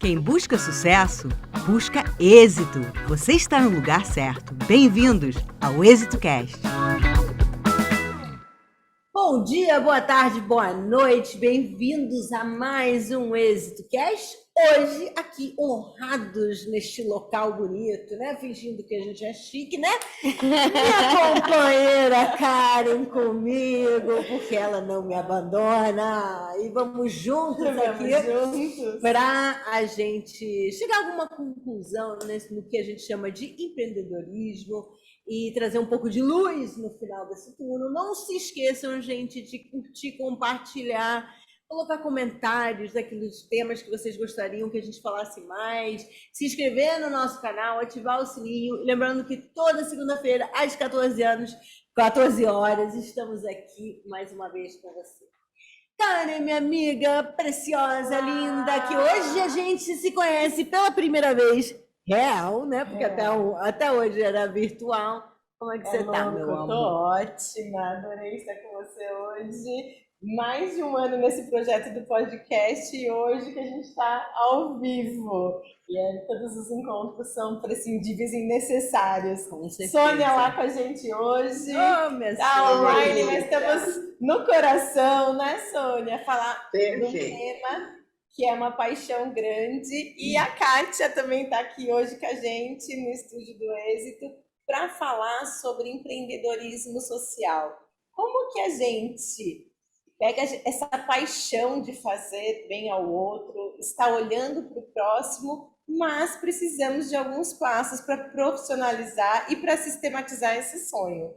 Quem busca sucesso, busca êxito. Você está no lugar certo. Bem-vindos ao Êxito Cast. Bom dia, boa tarde, boa noite. Bem-vindos a mais um Êxito Cast. Hoje, aqui, honrados neste local bonito, né? Fingindo que a gente é chique, né? Minha companheira Karen comigo, porque ela não me abandona. E vamos juntos aqui para a gente chegar a alguma conclusão no que a gente chama de empreendedorismo e trazer um pouco de luz no final desse túnel. Não se esqueçam, gente, de curtir, compartilhar, colocar comentários daqueles temas que vocês gostariam que a gente falasse mais, se inscrever no nosso canal, ativar o sininho, lembrando que toda segunda-feira, às 14 horas, estamos aqui mais uma vez com você. Karen, minha amiga preciosa, linda, que hoje a gente se conhece pela primeira vez real, né? Porque até hoje era virtual. Como é que você tá, meu amor? Tô ótima, adorei estar com você hoje. Mais de um ano nesse projeto do podcast e hoje que a gente está ao vivo. E todos os encontros são prescindíveis e necessários. Com certeza. Sônia lá com a gente hoje. Tá online, mas estamos no coração, né, Sônia? Falar de um tema que é uma paixão grande. E a Kátia também está aqui hoje com a gente no Estúdio do Êxito para falar sobre empreendedorismo social. Como que a gente pega essa paixão de fazer bem ao outro, está olhando para o próximo, mas precisamos de alguns passos para profissionalizar e para sistematizar esse sonho.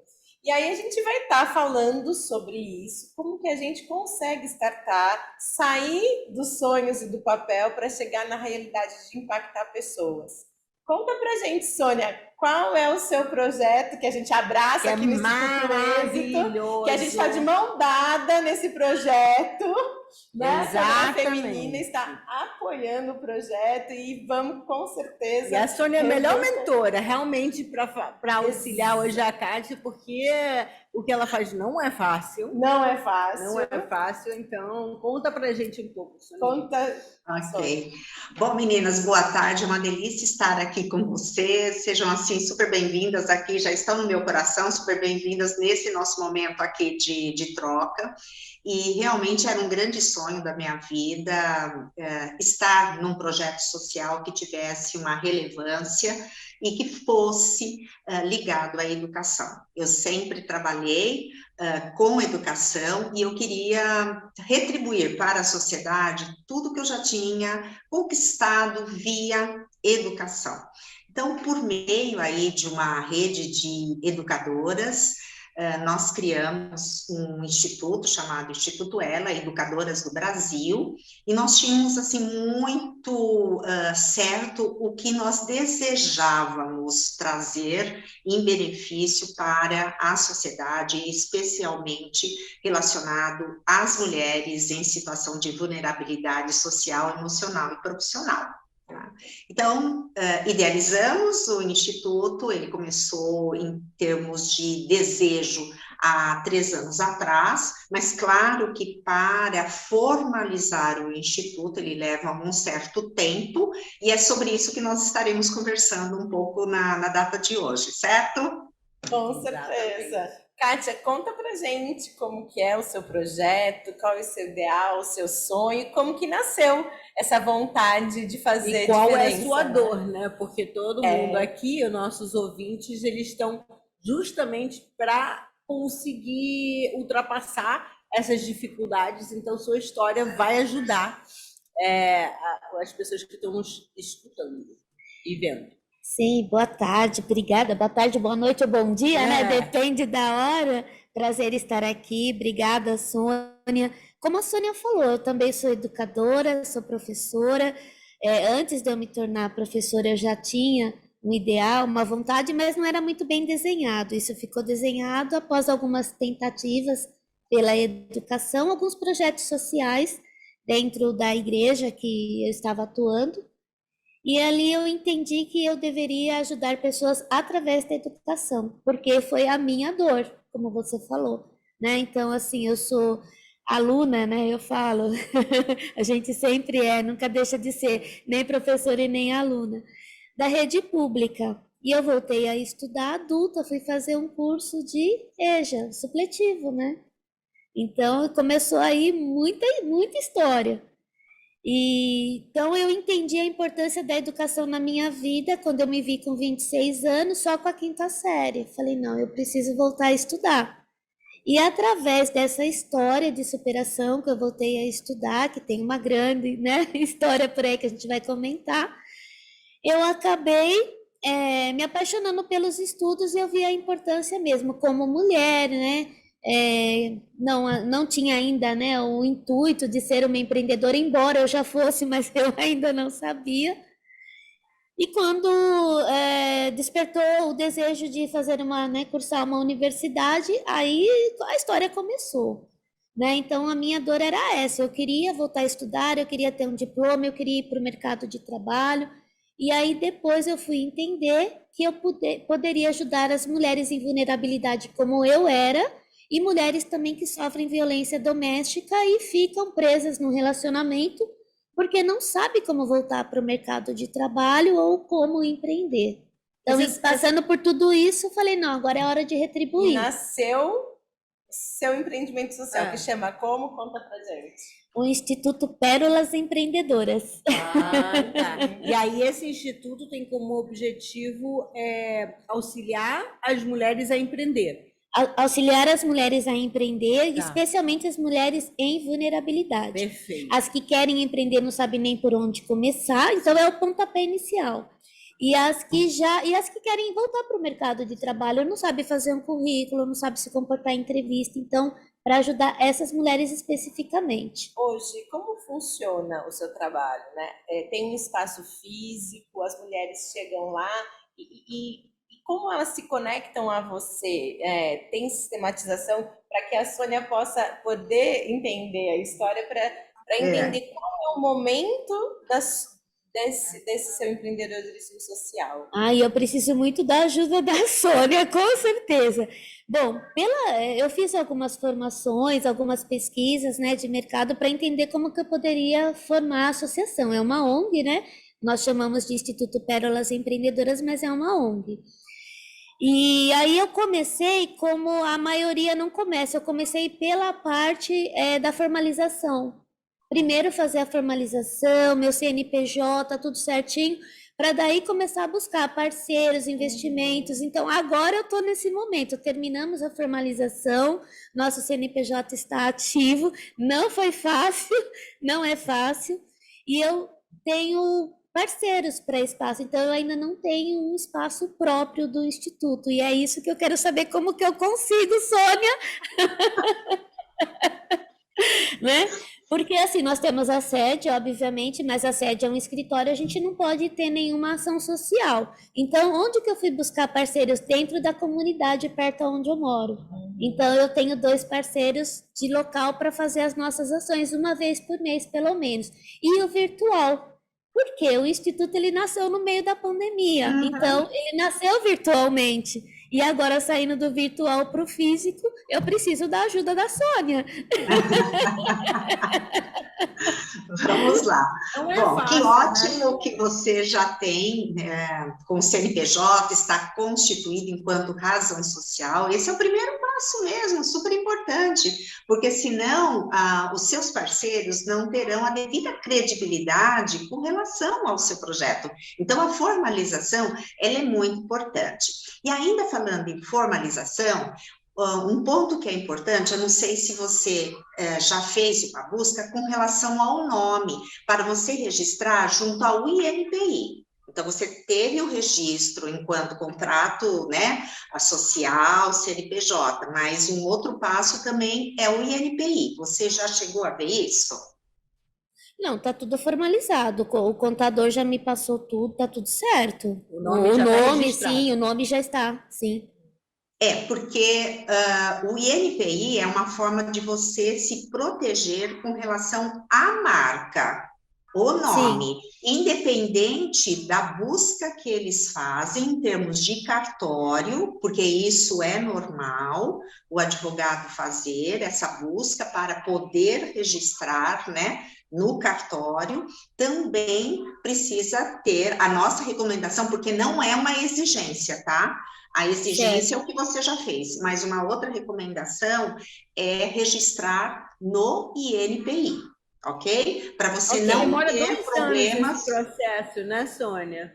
E aí a gente vai estar falando sobre isso, como que a gente consegue startar, sair dos sonhos e do papel para chegar na realidade de impactar pessoas. Conta pra gente, Sônia, qual é o seu projeto que a gente abraça aqui no Instituto Êxito, que a gente está de mão dada nesse projeto, né? A Feminina está apoiando o projeto e vamos com certeza... E a Sônia é a melhor mentora, realmente, para auxiliar hoje a Kátia, porque o que ela faz não é fácil. Não é fácil. Não é fácil, então conta pra gente um pouco, Sônia. Conta. Ok. Bom, meninas, boa tarde, é uma delícia estar aqui com vocês, sejam assim super bem-vindas aqui, já estão no meu coração, super bem-vindas nesse nosso momento aqui de troca, e realmente era um grande sonho da minha vida estar num projeto social que tivesse uma relevância e que fosse ligado à educação. Eu sempre trabalhei com educação e eu queria retribuir para a sociedade tudo que eu já tinha conquistado via educação. Então, por meio aí de uma rede de educadoras, nós criamos um instituto chamado Instituto Ela, Educadoras do Brasil, e nós tínhamos, assim, muito certo o que nós desejávamos trazer em benefício para a sociedade, especialmente relacionado às mulheres em situação de vulnerabilidade social, emocional e profissional. Então, idealizamos o Instituto, ele começou em termos de desejo há 3 anos atrás, mas claro que para formalizar o Instituto ele leva um certo tempo, e é sobre isso que nós estaremos conversando um pouco na data de hoje, certo? Com certeza. Kátia, conta pra gente como que é o seu projeto, qual é o seu ideal, o seu sonho, como que nasceu essa vontade de fazer e qual diferença, é a sua dor, né? Porque todo mundo aqui, os nossos ouvintes, eles estão justamente para conseguir ultrapassar essas dificuldades, então sua história vai ajudar as pessoas que estão nos escutando e vendo. Sim, boa tarde, obrigada. Boa tarde, boa noite ou bom dia, né? Depende da hora. Prazer estar aqui. Obrigada, Sônia. Como a Sônia falou, eu também sou educadora, sou professora. Antes de eu me tornar professora, eu já tinha um ideal, uma vontade, mas não era muito bem desenhado. Isso ficou desenhado após algumas tentativas pela educação, alguns projetos sociais dentro da igreja que eu estava atuando. E ali eu entendi que eu deveria ajudar pessoas através da educação, porque foi a minha dor, como você falou, né? Então, assim, eu sou aluna, né? Eu falo, a gente sempre nunca deixa de ser nem professora e nem aluna da rede pública. E eu voltei a estudar adulta, fui fazer um curso de EJA, supletivo, né? Então começou aí muita história. E então eu entendi a importância da educação na minha vida quando eu me vi com 26 anos, só com a quinta série. Falei, não, eu preciso voltar a estudar. E através dessa história de superação que eu voltei a estudar, que tem uma grande, né, história por aí que a gente vai comentar, eu acabei me apaixonando pelos estudos e eu vi a importância mesmo como mulher, né? Não tinha ainda, né, o intuito de ser uma empreendedora, embora eu já fosse, mas eu ainda não sabia. E quando despertou o desejo de fazer cursar uma universidade, aí a história começou, né? Então a minha dor era essa, eu queria voltar a estudar, eu queria ter um diploma, eu queria ir para o mercado de trabalho, e aí depois eu fui entender que eu poderia ajudar as mulheres em vulnerabilidade como eu era, e mulheres também que sofrem violência doméstica e ficam presas no relacionamento porque não sabe como voltar para o mercado de trabalho ou como empreender. Então, passando por tudo isso, eu falei, não, agora é hora de retribuir. E nasceu seu empreendimento social, que chama como? Conta pra gente. O Instituto Pérolas Empreendedoras. Tá. E aí esse instituto tem como objetivo auxiliar as mulheres a empreender. Auxiliar as mulheres a empreender, especialmente as mulheres em vulnerabilidade. Perfeito. As que querem empreender não sabem nem por onde começar, então é o pontapé inicial. E as que querem voltar para o mercado de trabalho não sabem fazer um currículo, não sabem se comportar em entrevista, então para ajudar essas mulheres especificamente. Hoje, como funciona o seu trabalho, né? Tem um espaço físico, as mulheres chegam lá e como elas se conectam a você? Tem sistematização para que a Sônia possa poder entender a história, para entender qual é o momento desse seu empreendedorismo social? Eu preciso muito da ajuda da Sônia, com certeza. Bom, eu fiz algumas formações, algumas pesquisas, né, de mercado para entender como que eu poderia formar a associação. É uma ONG, né? Nós chamamos de Instituto Pérolas Empreendedoras, mas é uma ONG. E aí eu comecei como a maioria não começa, eu comecei pela parte da formalização. Primeiro fazer a formalização, meu CNPJ, tudo certinho, para daí começar a buscar parceiros, investimentos. Então agora eu estou nesse momento, terminamos a formalização, nosso CNPJ está ativo, não foi fácil, não é fácil, e eu tenho parceiros para espaço, então eu ainda não tenho um espaço próprio do Instituto, e é isso que eu quero saber, como que eu consigo, Sônia? Né? Porque assim, nós temos a sede, obviamente, mas a sede é um escritório, a gente não pode ter nenhuma ação social. Então, onde que eu fui buscar parceiros? Dentro da comunidade, perto onde eu moro. Então, eu tenho 2 parceiros de local para fazer as nossas ações, uma vez por mês, pelo menos. E o virtual, porque o Instituto ele nasceu no meio da pandemia, então ele nasceu virtualmente. E agora, saindo do virtual para o físico, eu preciso da ajuda da Sônia. Vamos lá. Bom, fácil, que ótimo que você já tem com o CNPJ, está constituído enquanto razão social. Esse é o primeiro passo mesmo, super importante, porque senão os seus parceiros não terão a devida credibilidade com relação ao seu projeto. Então, a formalização, ela é muito importante. E ainda falando em formalização, um ponto que é importante, eu não sei se você já fez uma busca com relação ao nome, para você registrar junto ao INPI. Então, você teve o registro enquanto contrato, né, social, CNPJ, mas um outro passo também é o INPI. Você já chegou a ver isso? Não, tá tudo formalizado. O contador já me passou tudo, tá tudo certo. O nome sim, o nome já está, sim. Porque o INPI é uma forma de você se proteger com relação à marca. o nome, Sim. independente da busca que eles fazem em termos de cartório, porque isso é normal, o advogado fazer essa busca para poder registrar, né, no cartório, também precisa ter a nossa recomendação, porque não é uma exigência, tá? A exigência é o que você já fez, mas uma outra recomendação é registrar no INPI. Ok? Para você não Demora ter 2 anos problemas. esse processo, né, Sônia?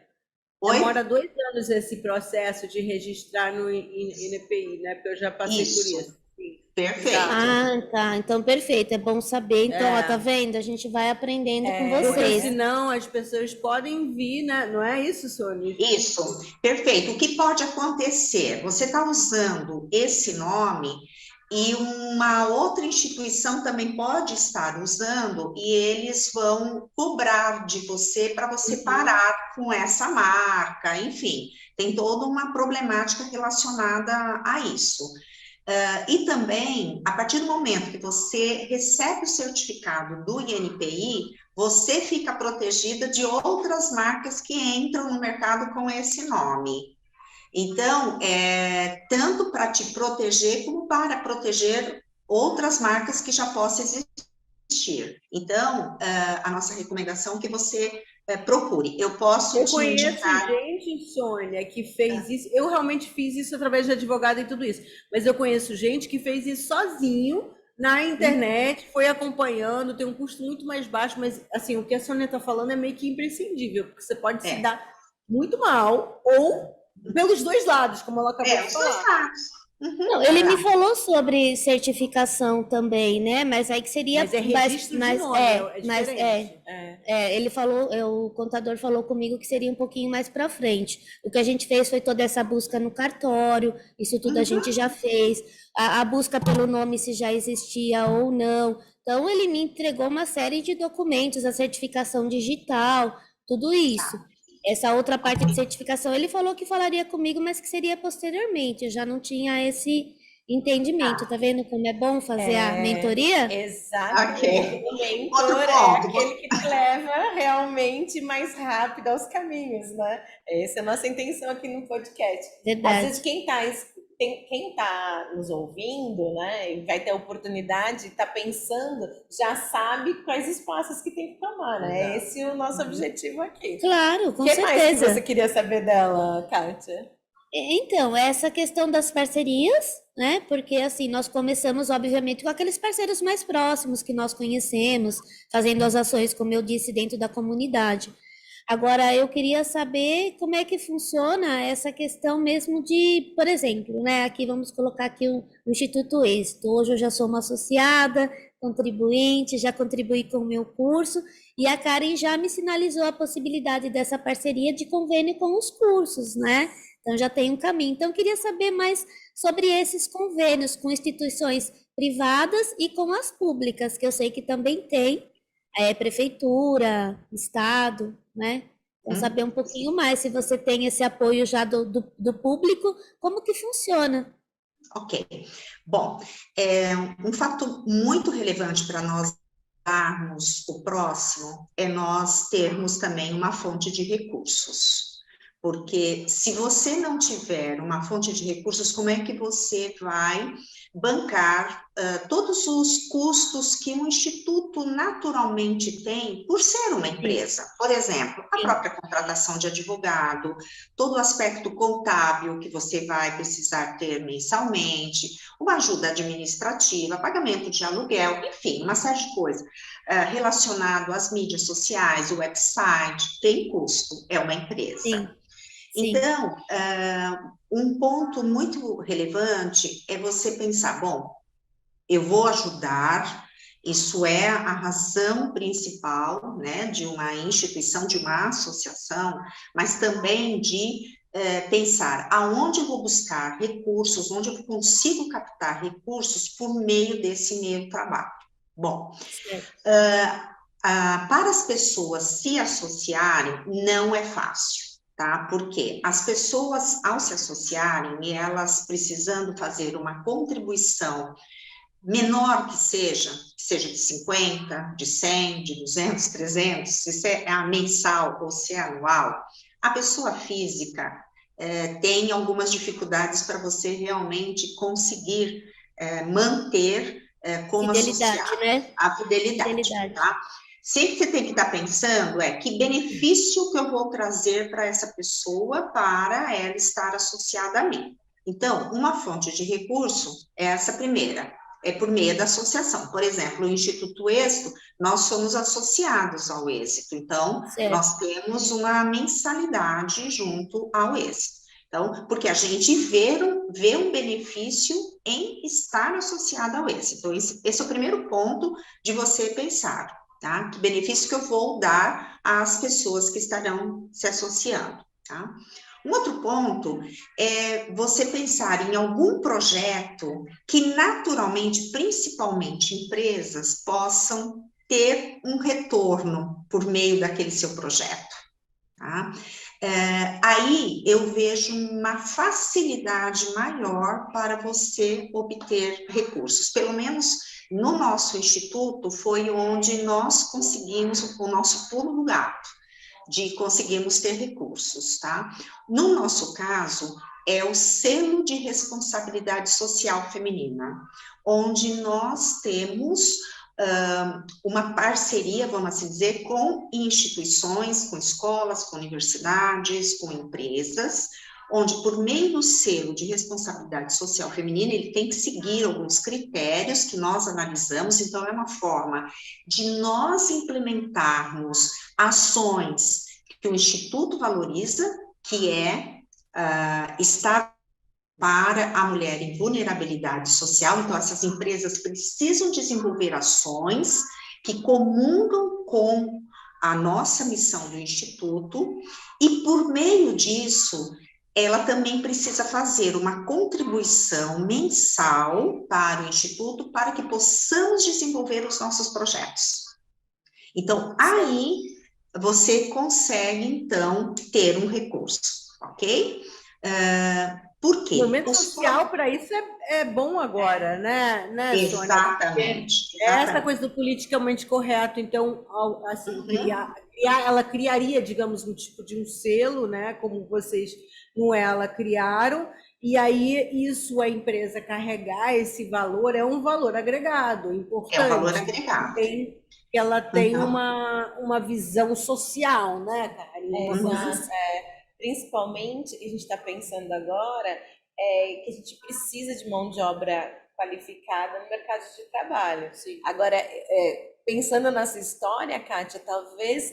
Oi? Demora 2 anos esse processo de registrar no INPI, né? Porque eu já passei por Isso, isso. Sim, perfeito. exato. Ah, tá. Então, perfeito. É bom saber. Então, ó, tá É, vendo? A gente vai aprendendo com porque vocês. senão as pessoas podem vir, né? Não é isso, Sônia? Isso, perfeito. O que pode acontecer? Você está usando esse nome e uma outra instituição também pode estar usando e eles vão cobrar de você para você parar com essa marca, enfim, tem toda uma problemática relacionada a isso. E também, a partir do momento que você recebe o certificado do INPI, você fica protegida de outras marcas que entram no mercado com esse nome. Então, tanto para te proteger, como para proteger outras marcas que já possam existir. Então, a nossa recomendação é que você procure. Eu posso Eu te conheço indicar. gente, Sônia, que fez isso. Eu realmente fiz isso através de advogado e tudo isso. Mas eu conheço gente que fez isso sozinho na internet, foi acompanhando, tem um custo muito mais baixo, mas assim, o que a Sônia está falando é meio que imprescindível, porque você pode se dar muito mal, ou pelos dois lados, como ela acabou de Os dois falar. lados. Não, ele me falou sobre certificação também, né? Mas aí que seria Mas é registro de nome, é diferente. ele falou, o contador falou comigo que seria um pouquinho mais para frente. O que a gente fez foi toda essa busca no cartório, isso tudo a gente já fez, a busca pelo nome se já existia ou não. Então ele me entregou uma série de documentos, a certificação digital, tudo isso. Essa outra parte de certificação, ele falou que falaria comigo, mas que seria posteriormente. Eu já não tinha esse entendimento. Tá vendo como é bom fazer a mentoria? Exato. Ok. O mentor Outro é ponto. aquele que te leva realmente mais rápido aos caminhos, né? Essa é a nossa intenção aqui no podcast. Às Verdade. vezes quem tá nos ouvindo, né, e vai ter a oportunidade, tá pensando, já sabe quais espaços que tem que tomar, né? Esse é o nosso objetivo aqui. Claro, com O que mais que certeza. você queria saber dela, Kátia? Então, essa questão das parcerias, né? Porque assim, nós começamos, obviamente, com aqueles parceiros mais próximos que nós conhecemos, fazendo as ações, como eu disse, dentro da comunidade. Agora, eu queria saber como é que funciona essa questão mesmo de, por exemplo, né? Aqui vamos colocar aqui o Instituto Êxito. Hoje eu já sou uma associada, contribuinte, já contribuí com o meu curso, e a Karen já me sinalizou a possibilidade dessa parceria de convênio com os cursos, né? Então já tem um caminho. Então, eu queria saber mais sobre esses convênios com instituições privadas e com as públicas, que eu sei que também tem, prefeitura, estado, né? Então, saber um pouquinho mais, se você tem esse apoio já do público, como que funciona? Ok. Bom, um fato muito relevante para nós darmos o próximo é nós termos também uma fonte de recursos. Porque se você não tiver uma fonte de recursos, como é que você vai bancar todos os custos que um instituto naturalmente tem por ser uma empresa? Por exemplo, a própria contratação de advogado, todo o aspecto contábil que você vai precisar ter mensalmente, uma ajuda administrativa, pagamento de aluguel, enfim, uma série de coisas relacionado às mídias sociais, o website, tem custo, é uma empresa. Sim. Então, um ponto muito relevante é você pensar, bom, eu vou ajudar, isso é a razão principal, né, de uma instituição, de uma associação, mas também de pensar aonde eu vou buscar recursos, onde eu consigo captar recursos por meio desse meu trabalho. Bom, para as pessoas se associarem, não é fácil. Tá? Porque as pessoas, ao se associarem, e elas precisando fazer uma contribuição menor que seja de 50, de 100, de 200, 300, se é mensal ou se é anual, a pessoa física tem algumas dificuldades para você realmente conseguir manter como Fidelidade, associado né? a fidelidade, tá? Sempre você tem que estar pensando que benefício que eu vou trazer para essa pessoa para ela estar associada a mim. Então, uma fonte de recurso é essa primeira, é por meio da associação. Por exemplo, o Instituto Êxito, nós somos associados ao Êxito, então, nós temos uma mensalidade junto ao Êxito. Então, porque a gente vê um benefício em estar associado ao Êxito. Então, esse é o primeiro ponto de você pensar, tá? Que benefício que eu vou dar às pessoas que estarão se associando, tá? Um outro ponto é você pensar em algum projeto que naturalmente, principalmente empresas, possam ter um retorno por meio daquele seu projeto, tá? Aí eu vejo uma facilidade maior para você obter recursos, pelo menos no nosso instituto foi onde nós conseguimos o nosso pulo do gato, de conseguirmos ter recursos, tá? No nosso caso, é o selo de responsabilidade social feminina, onde nós temos uma parceria, vamos assim dizer, com instituições, com escolas, com universidades, com empresas, onde por meio do selo de responsabilidade social feminina, ele tem que seguir alguns critérios que nós analisamos, então é uma forma de nós implementarmos ações que o Instituto valoriza, que é estar para a mulher em vulnerabilidade social. Então, essas empresas precisam desenvolver ações que comungam com a nossa missão do Instituto, e por meio disso, ela também precisa fazer uma contribuição mensal para o Instituto, para que possamos desenvolver os nossos projetos. Então, aí você consegue, então, ter um recurso, ok? Por quê? O momento social para isso é bom agora, né, Sônia? Exatamente. Essa coisa do politicamente correto, então, assim, ela criaria, digamos, um tipo de um selo, né, como vocês no Ela criaram, e aí isso a empresa carregar esse valor é um valor agregado, importante. É um valor agregado. Ela tem uma visão social, né, Karine? Principalmente, a gente está pensando agora, que a gente precisa de mão de obra qualificada no mercado de trabalho. Sim. Agora, pensando nessa história, Kátia, talvez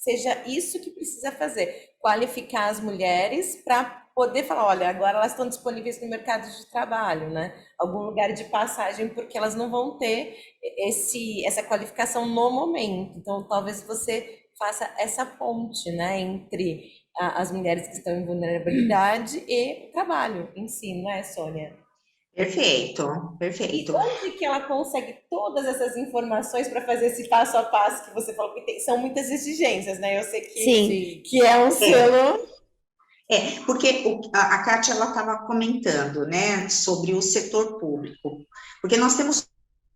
seja isso que precisa fazer, qualificar as mulheres para poder falar, olha, agora elas estão disponíveis no mercado de trabalho, né? Algum lugar de passagem, porque elas não vão ter essa qualificação no momento. Então, talvez você faça essa ponte, né, entre as mulheres que estão em vulnerabilidade e o trabalho em si, não é, Sônia? Perfeito, perfeito. E onde que ela consegue todas essas informações para fazer esse passo a passo que você falou? Porque são muitas exigências, né? Eu sei que é um selo. Porque a Kátia, ela estava comentando, né, sobre o setor público, porque nós temos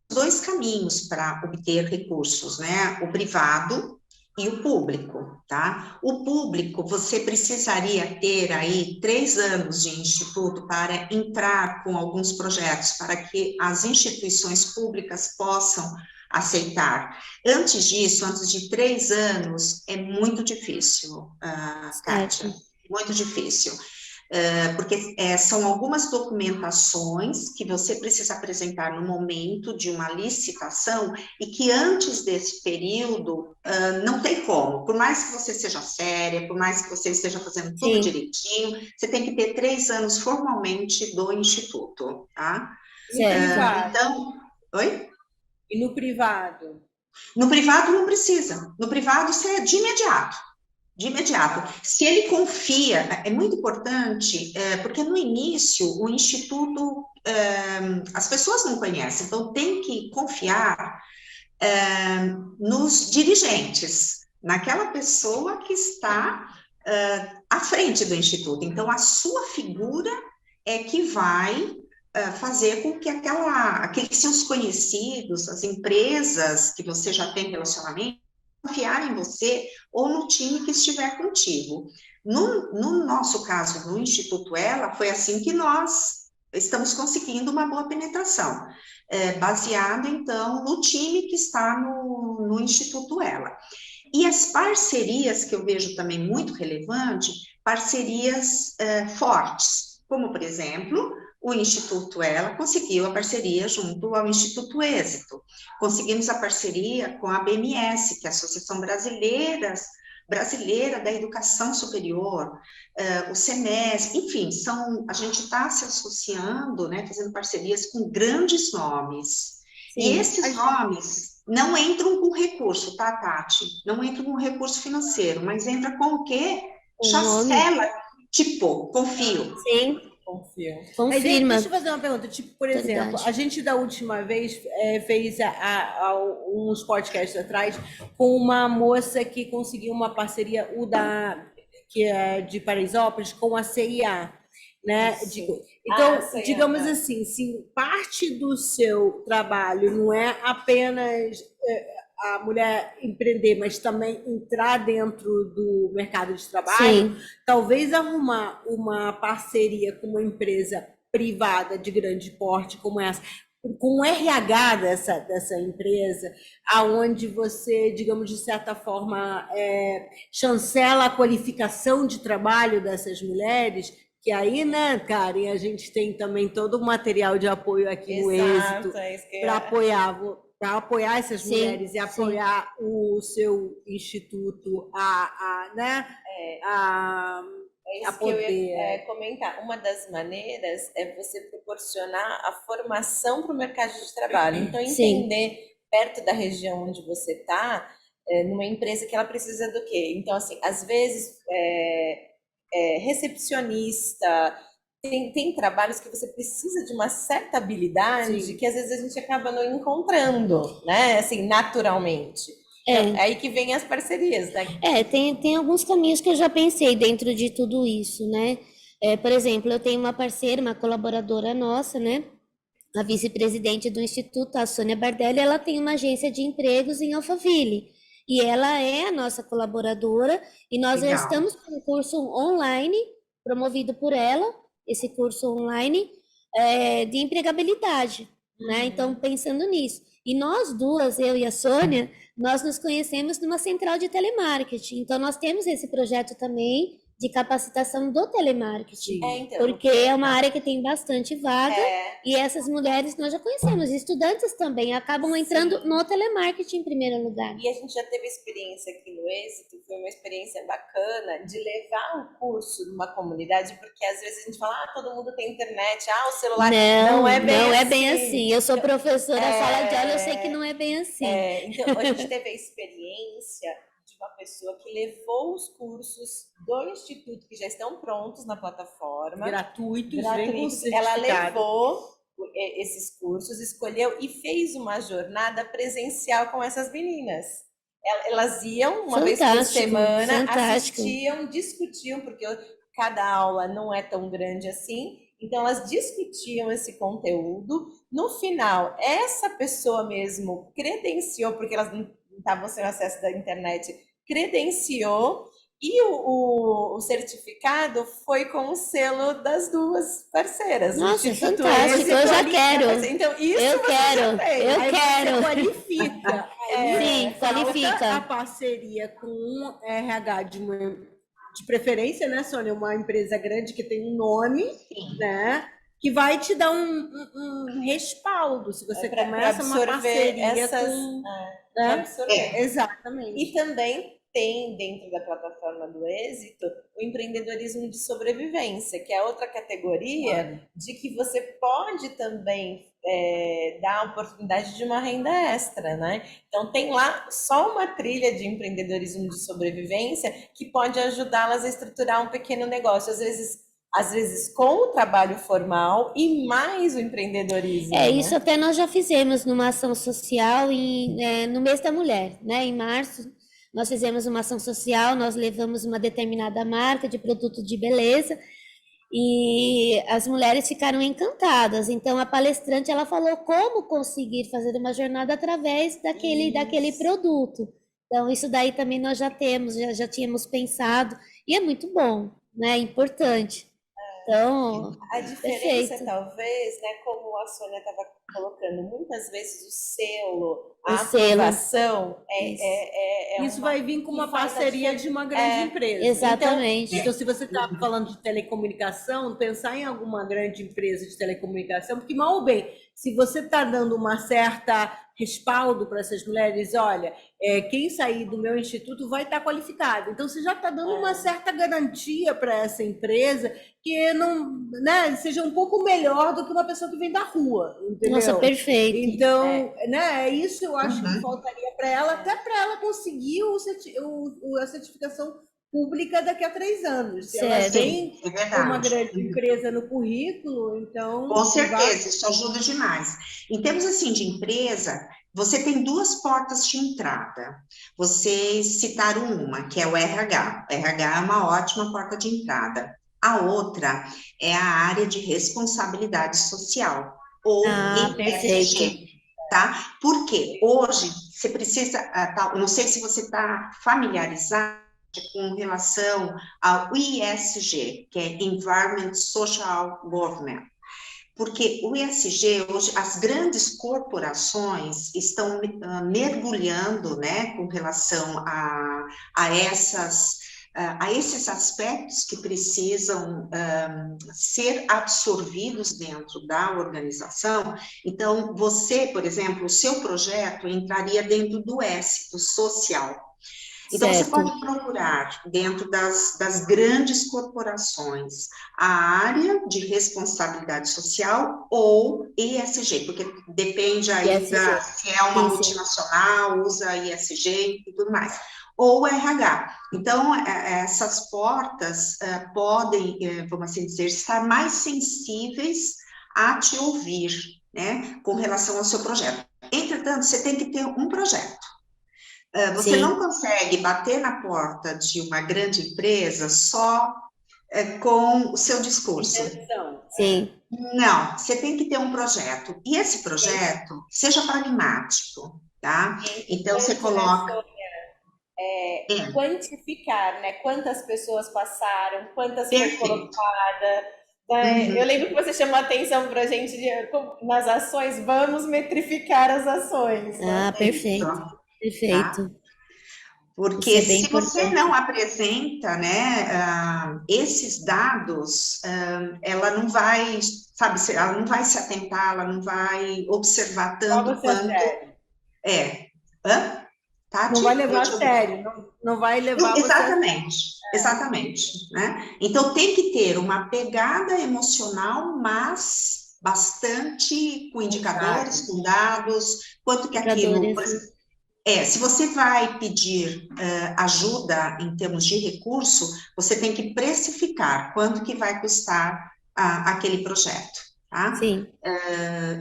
dois caminhos para obter recursos, né, o privado e o público, tá? O público, você precisaria ter aí 3 anos de instituto para entrar com alguns projetos, para que as instituições públicas possam aceitar. Antes disso, antes de 3 anos, é muito difícil, Kátia, muito difícil. Porque são algumas documentações que você precisa apresentar no momento de uma licitação e que antes desse período não tem como, por mais que você seja séria, por mais que você esteja fazendo tudo direitinho, você tem que ter 3 anos formalmente do Instituto, tá? Então, oi? E no privado? No privado não precisa, no privado você é de imediato. De imediato. Se ele confia, é muito importante, porque no início o Instituto, as pessoas não conhecem, então tem que confiar nos dirigentes, naquela pessoa que está à frente do Instituto. Então, a sua figura é que vai fazer com que aqueles seus conhecidos, as empresas que você já tem relacionamento, confiar em você ou no time que estiver contigo. No nosso caso, no Instituto Ela, foi assim que nós estamos conseguindo uma boa penetração, baseado, então, no time que está no Instituto Ela. E as parcerias, que eu vejo também muito relevante, parcerias fortes, como, por exemplo, o Instituto Ela conseguiu a parceria junto ao Instituto Êxito. Conseguimos a parceria com a BMS, que é a Associação Brasileira da Educação Superior, o SEMESP, enfim, a gente está se associando, né, fazendo parcerias com grandes nomes. Sim, e esses nomes não entram com recurso, tá, Tati? Não entram com recurso financeiro, mas entra com o quê? Chancela, tipo, confio. Sim. Confio. Confirma. Deixa eu fazer uma pergunta, tipo, por exemplo, a gente da última vez fez uns podcasts atrás com uma moça que conseguiu uma parceria, que é de Paraisópolis, com a CIA, né? Então, digamos assim, se parte do seu trabalho não é apenas a mulher empreender, mas também entrar dentro do mercado de trabalho, talvez arrumar uma parceria com uma empresa privada de grande porte como essa, com o RH dessa empresa, aonde você, digamos, de certa forma, chancela a qualificação de trabalho dessas mulheres, que aí, né, Karen, a gente tem também todo o material de apoio aqui no Êxito para apoiar essas mulheres e apoiar o seu instituto É isso que eu ia comentar. Uma das maneiras é você proporcionar a formação para o mercado de trabalho. Então, entender perto da região onde você está, numa empresa que ela precisa do quê? Então, assim, às vezes, recepcionista, tem trabalhos que você precisa de uma certa habilidade que às vezes a gente acaba não encontrando, né? Assim, naturalmente. Então, é aí que vem as parcerias, né? Tem alguns caminhos que eu já pensei dentro de tudo isso, né? Por exemplo, eu tenho uma parceira, uma colaboradora nossa, né? A vice-presidente do Instituto, a Sônia Bardelli, ela tem uma agência de empregos em Alphaville. E ela é a nossa colaboradora, e nós já estamos com um curso online, promovido por ela, esse curso online, de empregabilidade, né? Então, pensando nisso. E nós duas, eu e a Sônia, nós nos conhecemos numa central de telemarketing. Então, nós temos esse projeto também de capacitação do telemarketing, porque é uma área que tem bastante vaga, e essas mulheres nós já conhecemos, estudantes também acabam entrando no telemarketing em primeiro lugar. E a gente já teve experiência aqui no Êxito, foi uma experiência bacana de levar o curso numa comunidade, porque às vezes a gente fala, todo mundo tem internet, o celular não é bem assim. Eu sou professora na sala de aula, eu sei que não é bem assim. Então, a gente teve a experiência de uma pessoa que levou os cursos do Instituto, que já estão prontos na plataforma. Gratuitos. Ela levou esses cursos, escolheu e fez uma jornada presencial com essas meninas. Elas iam uma vez por semana, assistiam, discutiam, porque cada aula não é tão grande assim, então elas discutiam esse conteúdo. No final, essa pessoa mesmo credenciou, porque elas não estavam sem acesso da internet, credenciou, e o certificado foi com o selo das duas parceiras. Nossa, fantástico, eu já quero. Então, isso eu quero. Você qualifica. Sim, qualifica. A parceria com um RH de preferência, né, Sônia? Uma empresa grande que tem um nome, né? Que vai te dar um respaldo se você começa uma parceria exatamente. E também tem dentro da plataforma do Êxito o empreendedorismo de sobrevivência, que é outra categoria de que você pode também dar a oportunidade de uma renda extra, né? Então tem lá só uma trilha de empreendedorismo de sobrevivência que pode ajudá-las a estruturar um pequeno negócio, às vezes com o trabalho formal e mais o empreendedorismo. Isso até nós já fizemos numa ação social no mês da mulher, né? Em março, nós fizemos uma ação social, nós levamos uma determinada marca de produto de beleza, E as mulheres ficaram encantadas. Então, a palestrante ela falou como conseguir fazer uma jornada através daquele produto. Então, isso daí também nós já temos, já tínhamos pensado, e é muito bom, né? É importante. Então, A diferença, perfeito. talvez, né, como a Sônia estava colocando, muitas vezes o selo, O a selo. aprovação Isso. Isso vai vir com uma que faz a parceria de uma grande empresa. Exatamente. Então, se você está falando de telecomunicação, pensar em alguma grande empresa de telecomunicação, porque mal ou bem, se você está dando uma certa respaldo para essas mulheres, olha, quem sair do meu instituto vai estar qualificado. Então, você já está dando uma certa garantia para essa empresa que não, né, seja um pouco melhor do que uma pessoa que vem da rua, entendeu? Nossa, perfeito. Então, né, isso eu acho que Uhum. faltaria para ela, até para ela conseguir a certificação pública daqui a 3 anos. Se ela Certo. tem É verdade. uma grande empresa no currículo, então... Com certeza, isso ajuda demais. Em termos assim de empresa, você tem 2 portas de entrada. Vocês citaram uma, que é o RH. O RH é uma ótima porta de entrada. A outra é a área de responsabilidade social, ou perfeito. ESG, tá? Porque hoje você precisa, não sei se você está familiarizado com relação ao ESG, que é Environment Social Governance. Porque o ESG, hoje, as grandes corporações estão mergulhando, né, com relação a esses aspectos que precisam ser absorvidos dentro da organização. Então, você, por exemplo, o seu projeto entraria dentro do S, do social. Então, Certo. você pode procurar, dentro das grandes corporações, a área de responsabilidade social ou ESG, porque depende aí ESG. se é uma multinacional, usa ESG e tudo mais, ou RH. Então, essas portas podem, vamos assim dizer, estar mais sensíveis a te ouvir, né, com relação ao seu projeto. Entretanto, você tem que ter um projeto. Você Sim. não consegue bater na porta de uma grande empresa só com o seu discurso. Sim. Não, você tem que ter um projeto. E esse projeto, seja pragmático, tá? Então, você coloca... quantificar, né? Quantas pessoas passaram, quantas foi Perfeito. colocada. Eu lembro que você chamou a atenção para a gente nas ações, vamos metrificar as ações. Né? Perfeito. Isso. Perfeito. Tá? Porque Isso é bem se você importante. não apresenta, né, esses dados, ela não vai, sabe, ela não vai se atentar, ela não vai observar tanto quanto... Tati? Não vai levar a sério, não vai levar você a sério. Exatamente, né? Então, tem que ter uma pegada emocional, mas bastante com indicadores, com dados, quanto que aquilo... se você vai pedir ajuda em termos de recurso, você tem que precificar quanto que vai custar aquele projeto, tá? Sim.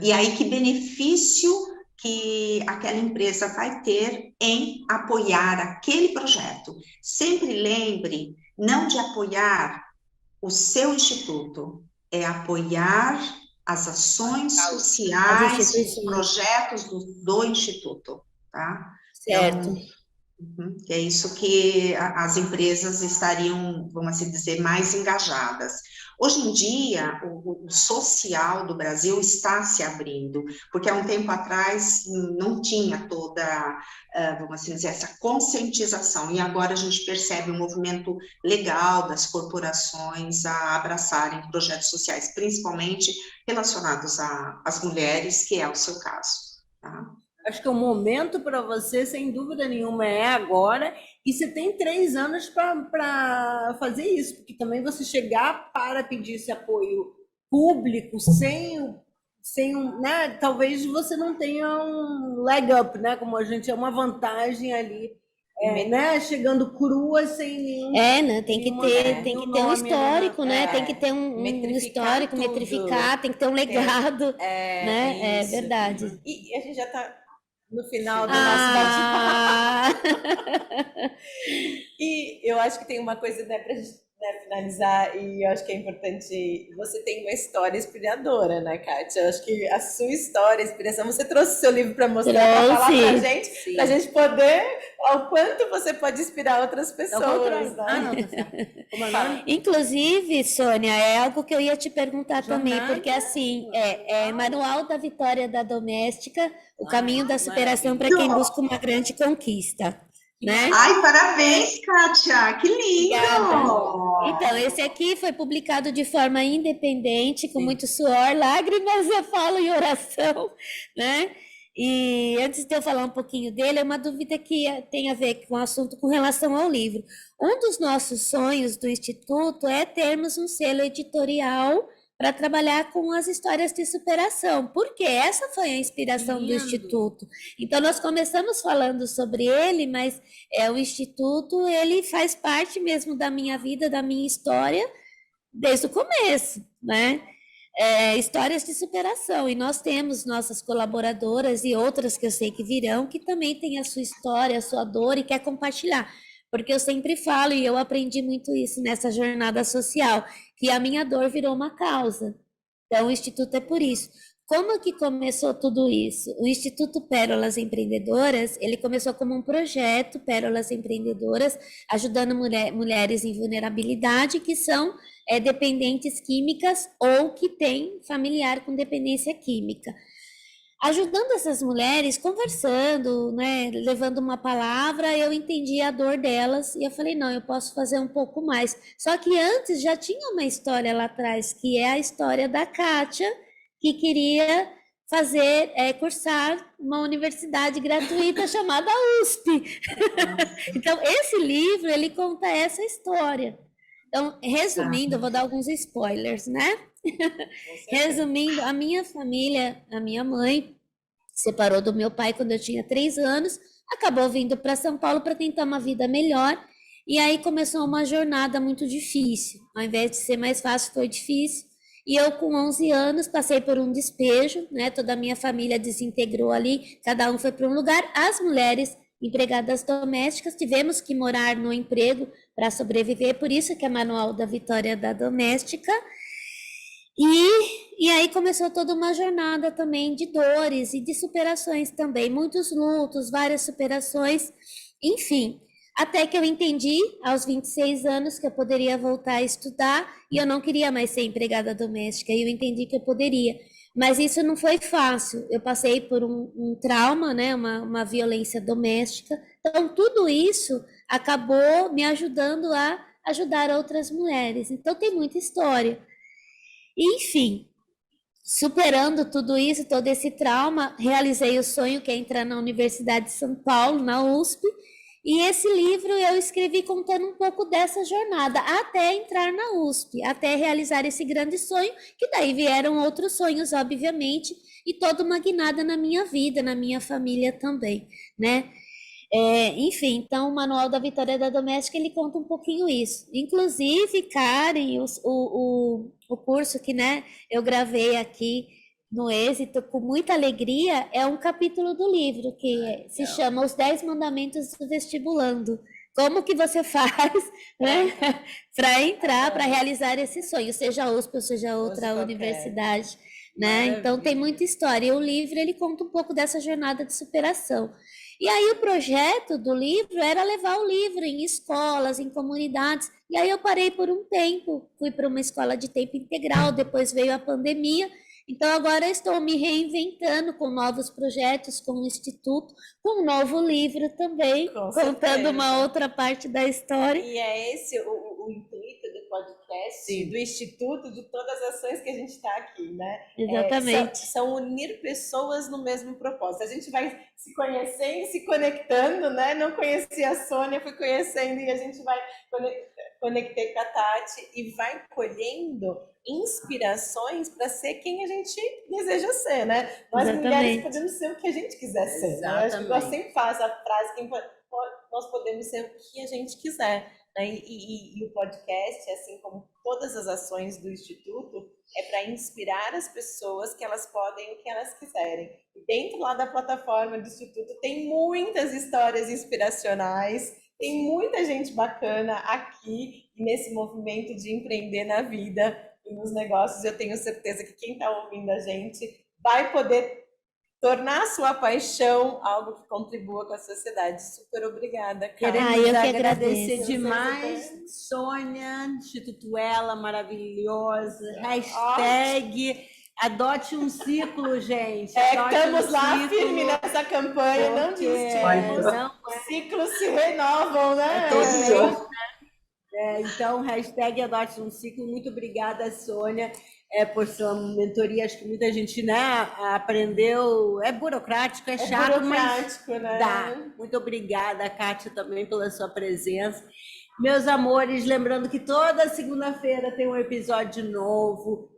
E aí, que benefício que aquela empresa vai ter em apoiar aquele projeto. Sempre lembre, não de apoiar o seu instituto, é apoiar as ações sociais, os projetos do instituto, tá? Certo. Então, é isso que as empresas estariam, vamos assim dizer, mais engajadas. Hoje em dia, o social do Brasil está se abrindo, porque há um tempo atrás não tinha toda, vamos assim dizer, essa conscientização, e agora a gente percebe um movimento legal das corporações a abraçarem projetos sociais, principalmente relacionados às mulheres, que é o seu caso, tá? Acho que o momento para você, sem dúvida nenhuma, é agora, e você tem 3 anos para fazer isso, porque também você chegar para pedir esse apoio público sem né, talvez você não tenha um leg up, né, como a gente é uma vantagem ali, né, chegando crua sem nenhum... né, tem que ter um histórico, né, tem que ter um histórico, tudo. metrificar, tem que ter um legado, né, é verdade. E a gente já está no final do nosso bate-papo. E eu acho que tem uma coisa, né, né, finalizar, e eu acho que é importante, você tem uma história inspiradora, né, Kátia? Eu acho que a sua história, a inspiração, você trouxe o seu livro para mostrar, para falar para a gente poder, ao quanto você pode inspirar outras pessoas, né? Ah, não, tá certo. Como é o nome? Inclusive, Sônia, é algo que eu ia te perguntar também, porque assim, Manual da Vitória da Doméstica, o caminho da superação para quem busca uma grande conquista, né? Ai, parabéns, Kátia, que lindo! Obrigada. Então, esse aqui foi publicado de forma independente, com muito suor, lágrimas, eu falo em oração, né? E antes de eu falar um pouquinho dele, é uma dúvida que tem a ver com o assunto com relação ao livro. Um dos nossos sonhos do Instituto é termos um selo editorial para trabalhar com as histórias de superação, porque essa foi a inspiração do Instituto. Então, nós começamos falando sobre ele, mas o Instituto, ele faz parte mesmo da minha vida, da minha história, desde o começo, né? Histórias de superação, e nós temos nossas colaboradoras e outras que eu sei que virão, que também têm a sua história, a sua dor e quer compartilhar, porque eu sempre falo, e eu aprendi muito isso nessa jornada social, que a minha dor virou uma causa, então o Instituto é por isso. Como que começou tudo isso? O Instituto Pérolas Empreendedoras, ele começou como um projeto, Pérolas Empreendedoras, ajudando mulheres em vulnerabilidade que são dependentes químicas ou que têm familiar com dependência química. Ajudando essas mulheres, conversando, né, levando uma palavra, eu entendi a dor delas e eu falei, não, eu posso fazer um pouco mais. Só que antes já tinha uma história lá atrás, que é a história da Kátia, que queria fazer, cursar uma universidade gratuita chamada USP. Então, esse livro, ele conta essa história. Então, resumindo, eu vou dar alguns spoilers, né? Resumindo, a minha família, a minha mãe, separou do meu pai quando eu tinha 3 anos, acabou vindo para São Paulo para tentar uma vida melhor, e aí começou uma jornada muito difícil. Ao invés de ser mais fácil, foi difícil. E eu, com 11 anos, passei por um despejo, né? Toda a minha família desintegrou ali, cada um foi para um lugar. As mulheres empregadas domésticas tivemos que morar no emprego para sobreviver, por isso que é Manual da Vitória da Doméstica. E aí começou toda uma jornada também de dores e de superações também, muitos lutos, várias superações, enfim, até que eu entendi aos 26 anos que eu poderia voltar a estudar e eu não queria mais ser empregada doméstica, e eu entendi que eu poderia, mas isso não foi fácil, eu passei por um trauma, né, uma violência doméstica, então tudo isso acabou me ajudando a ajudar outras mulheres, então tem muita história. Enfim, superando tudo isso, todo esse trauma, realizei o sonho que é entrar na Universidade de São Paulo, na USP, e esse livro eu escrevi contando um pouco dessa jornada, até entrar na USP, até realizar esse grande sonho, que daí vieram outros sonhos, obviamente, e toda uma guinada na minha vida, na minha família também, né? Enfim, então o Manual da Vitória da Doméstica, ele conta um pouquinho isso. Inclusive, Karen, o curso que, né, eu gravei aqui no Êxito, com muita alegria, é um capítulo do livro, que se chama Os 10 Mandamentos do Vestibulando. Como que você faz, né, para entrar, para realizar esse sonho, seja a USP ou seja outra universidade, né? Então tem muita história. E o livro, ele conta um pouco dessa jornada de superação. E aí o projeto do livro era levar o livro em escolas, em comunidades. E aí eu parei por um tempo, fui para uma escola de tempo integral, depois veio a pandemia. Então agora eu estou me reinventando com novos projetos, com o Instituto, com um novo livro também, contando uma outra parte da história. E é esse o intuito do podcast, do Instituto, de todas as ações que a gente está aqui, né? Exatamente. São unir pessoas no mesmo propósito. A gente vai se conhecendo, se conectando, né? Não conhecia a Sônia, fui conhecendo e a gente vai conectei com a Tati e vai colhendo inspirações para ser quem a gente deseja ser, né? Nós mulheres podemos ser o que a gente quiser ser. Né? Acho que eu sempre faço a frase que nós podemos ser o que a gente quiser. Né? E o podcast, assim como todas as ações do Instituto, é para inspirar as pessoas que elas podem o que elas quiserem. E dentro lá da plataforma do Instituto tem muitas histórias inspiracionais, Tem muita gente bacana aqui nesse movimento de empreender na vida e nos negócios. Eu tenho certeza que quem está ouvindo a gente vai poder tornar a sua paixão algo que contribua com a sociedade. Super obrigada, cara. Queremos eu que agradecer agradeço. demais, Sônia, Instituto Ela, maravilhosa. Hashtag adote um ciclo, gente. Adote Estamos um lá ciclo, firme nessa campanha, não porque desistimos. não Ciclos se renovam, né? todo mês, né? Então, hashtag adote um ciclo. Muito obrigada, Sônia, por sua mentoria. Acho que muita gente, né, aprendeu. É burocrático, é chato, mas burocrático, né? dá. Muito obrigada, Kátia, também pela sua presença. Meus amores, lembrando que toda segunda-feira tem um episódio novo.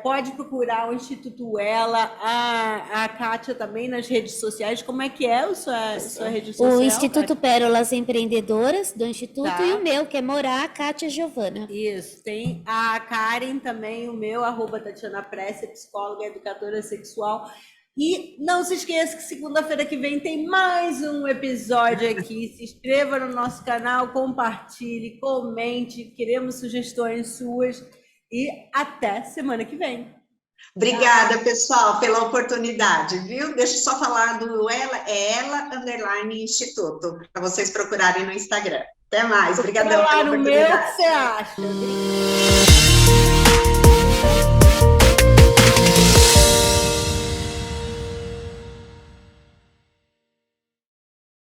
Pode procurar o Instituto Ela, a Kátia também nas redes sociais. Como é que é a sua rede social? O Instituto Pérolas Empreendedoras do Instituto Tá. e o meu, que é Morar, Kátia Giovana. Isso, tem a Karen também, o meu, @Tatiana Prece, psicóloga, educadora sexual. E não se esqueça que segunda-feira que vem tem mais um episódio aqui. Se inscreva no nosso canal, compartilhe, comente, queremos sugestões suas e até semana que vem. Obrigada, pessoal, pela oportunidade, viu? Deixa eu só falar do ela_instituto, para vocês procurarem no Instagram. Até mais, obrigadão Lá pela no meu, o oportunidade. que você acha?